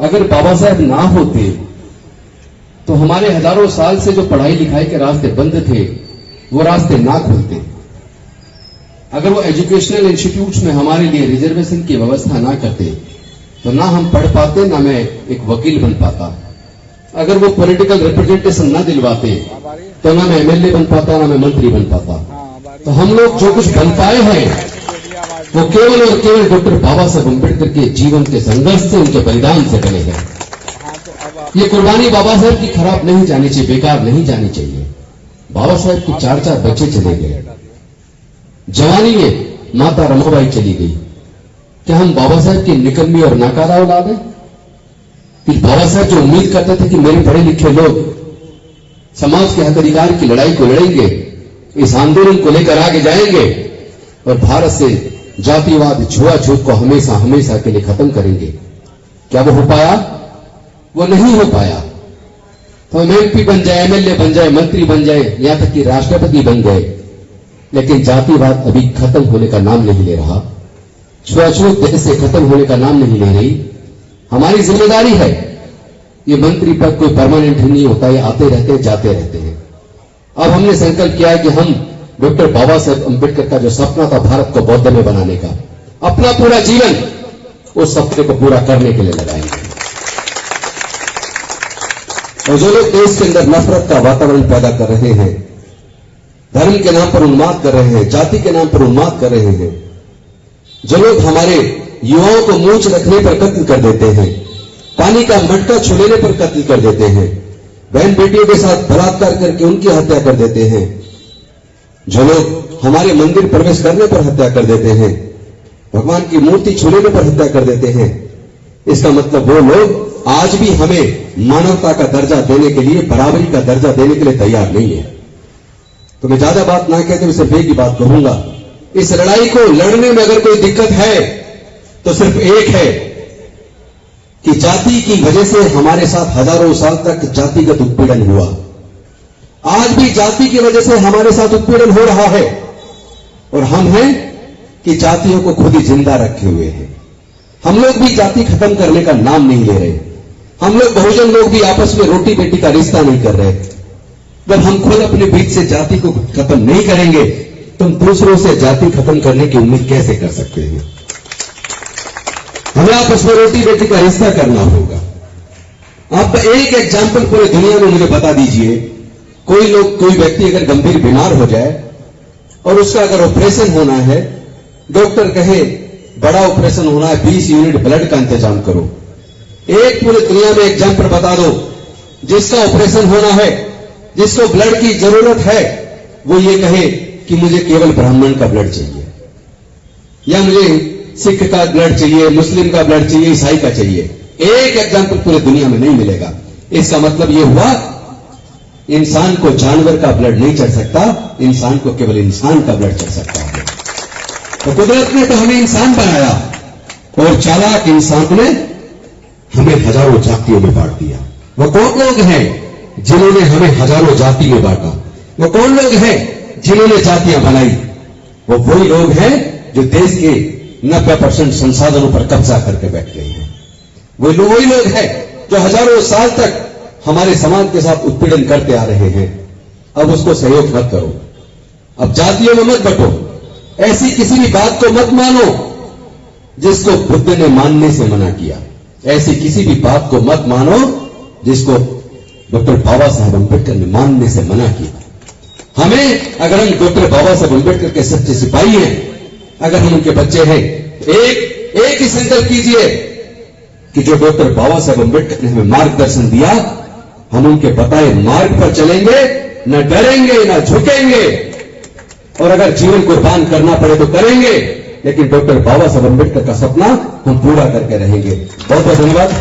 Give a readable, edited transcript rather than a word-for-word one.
अगर बाबा साहब ना होते तो हमारे हजारों साल से जो पढ़ाई लिखाई के रास्ते बंद थे वो रास्ते ना खुलते। अगर वो एजुकेशनल इंस्टीट्यूट्स में हमारे लिए रिजर्वेशन की व्यवस्था ना करते तो ना हम पढ़ पाते, ना मैं एक वकील बन पाता। अगर वो पॉलिटिकल रिप्रेजेंटेशन ना दिलवाते तो ना मैं एमएलए बन पाता, ना मैं मंत्री बन पाता। तो हम लोग जो कुछ बन पाए हैं वो केवल और केवल डॉक्टर बाबा साहब अम्बेडकर के जीवन के संघर्ष से, उनके बलिदान से बने हैं। ये कुर्बानी बाबा साहब की खराब नहीं जानी चाहिए, बेकार नहीं जानी चाहिए। बाबा साहब के 4 बच्चे चले गए, जवानी में माता रमाबाई चली गई। क्या हम बाबा साहब की निकम्मी और नाकारा औलाद हैं? फिर बाबा साहब जो उम्मीद करते थे कि मेरे पढ़े लिखे लोग समाज के हक अधिकार की लड़ाई को लड़ेंगे, इस आंदोलन को लेकर आगे जाएंगे और भारत से जातिवाद, छुआछूत को हमेशा हमेशा के लिए खत्म करेंगे, क्या वो हो पाया? वो नहीं हो पाया। तो हम एमपी बन जाए, एमएलए बन जाए, मंत्री बन जाए, यहां तक कि राष्ट्रपति बन गए, लेकिन जातिवाद अभी खत्म होने का नाम नहीं ले रहा। छुआछूत देश से खत्म होने का नाम नहीं ले रही। हमारी जिम्मेदारी है, ये मंत्री पद कोई परमानेंट नहीं होता, ये आते रहते हैं, जाते रहते हैं। अब हमने संकल्प किया है कि हम डॉक्टर बाबा साहब अम्बेडकर का जो सपना था भारत को बौद्ध में बनाने का, अपना पूरा जीवन उस सपने को पूरा करने के लिए लगाएंगे। और जो लोग देश के अंदर नफरत का वातावरण पैदा कर रहे हैं, धर्म के नाम पर उन्माद कर रहे हैं, जाति के नाम पर उन्माद कर रहे हैं, जो लोग हमारे युवाओं को मूंछ रखने पर कत्ल कर देते हैं, पानी का मटका छू लेने पर कत्ल कर देते हैं, बहन बेटियों के साथ बलात्कार करके उनकी हत्या कर देते हैं, जो लोग हमारे मंदिर प्रवेश करने पर हत्या कर देते हैं, भगवान की मूर्ति छू लेने पर हत्या कर देते हैं, इसका मतलब वो लोग आज भी हमें मानवता का दर्जा देने के लिए, बराबरी का दर्जा देने के लिए तैयार नहीं है। तो मैं ज्यादा बात ना कहते हुए सिर्फ एक ही बात कहूंगा, इस लड़ाई को लड़ने में अगर कोई दिक्कत है तो सिर्फ एक है कि जाति की वजह से हमारे साथ हजारों साल तक जातिगत उत्पीड़न हुआ। आज भी जाति की वजह से हमारे साथ उत्पीड़न हो रहा है और हम हैं कि जातियों को खुद ही जिंदा रखे हुए हैं। हम लोग भी जाति खत्म करने का नाम नहीं ले रहे। हम लोग बहुजन लोग भी आपस में रोटी बेटी का रिश्ता नहीं कर रहे। जब हम खुद अपने बीच से जाति को खत्म नहीं करेंगे तो हम दूसरों से जाति खत्म करने की उम्मीद कैसे कर सकते हैं? हमें आपस में रोटी बेटी का रिश्ता करना होगा। आप एक एग्जाम्पल पूरे दुनिया में मुझे बता दीजिए, कोई व्यक्ति अगर गंभीर बीमार हो जाए और उसका अगर ऑपरेशन होना है, डॉक्टर कहे बड़ा ऑपरेशन होना है, 20 यूनिट ब्लड का इंतजाम करो। एक पूरे दुनिया में एग्जाम्पल बता दो जिसका ऑपरेशन होना है, जिसको ब्लड की जरूरत है, वो ये कहे कि मुझे केवल ब्राह्मण का ब्लड चाहिए, या मुझे सिख का ब्लड चाहिए, मुस्लिम का ब्लड चाहिए, ईसाई का चाहिए। एक एग्जाम्पल पूरे दुनिया में नहीं मिलेगा। इसका मतलब यह हुआ इंसान को जानवर का ब्लड नहीं चढ़ सकता, इंसान को केवल इंसान का ब्लड चढ़ सकता है। तो कुदरत ने तो हमें इंसान बनाया और चालाक इंसान ने हमें हजारों जातियों में बांट दिया। वो कौन लोग हैं जिन्होंने हमें हजारों जाति में बांटा? वो कौन लोग हैं जिन्होंने जातियां बनाई? वो वही लोग हैं जो देश के 90% संसाधनों पर कब्जा करके बैठ गए हैं। वो वही लोग हैं जो हजारों साल तक हमारे समाज के साथ उत्पीड़न करते आ रहे हैं। अब उसको सहयोग मत करो, अब जातियों में मत बंटो, ऐसी किसी भी बात को मत मानो जिसको बुद्ध ने मानने से मना किया। ऐसी किसी भी बात को मत मानो जिसको डॉक्टर बाबा साहब अम्बेडकर ने मानने से मना किया। हमें, अगर हम डॉक्टर बाबा साहब अम्बेडकर के सच्चे सिपाही हैं, अगर हम उनके बच्चे हैं, एक ही संकल्प कीजिए कि जो डॉक्टर बाबा साहब अम्बेडकर ने हमें मार्गदर्शन दिया, हम उनके बताए मार्ग पर चलेंगे, न डरेंगे न झुकेंगे, और अगर जीवन कुर्बान करना पड़े तो करेंगे, लेकिन डॉक्टर बाबा साहब अम्बेडकर का सपना हम पूरा करके रहेंगे। बहुत बहुत धन्यवाद।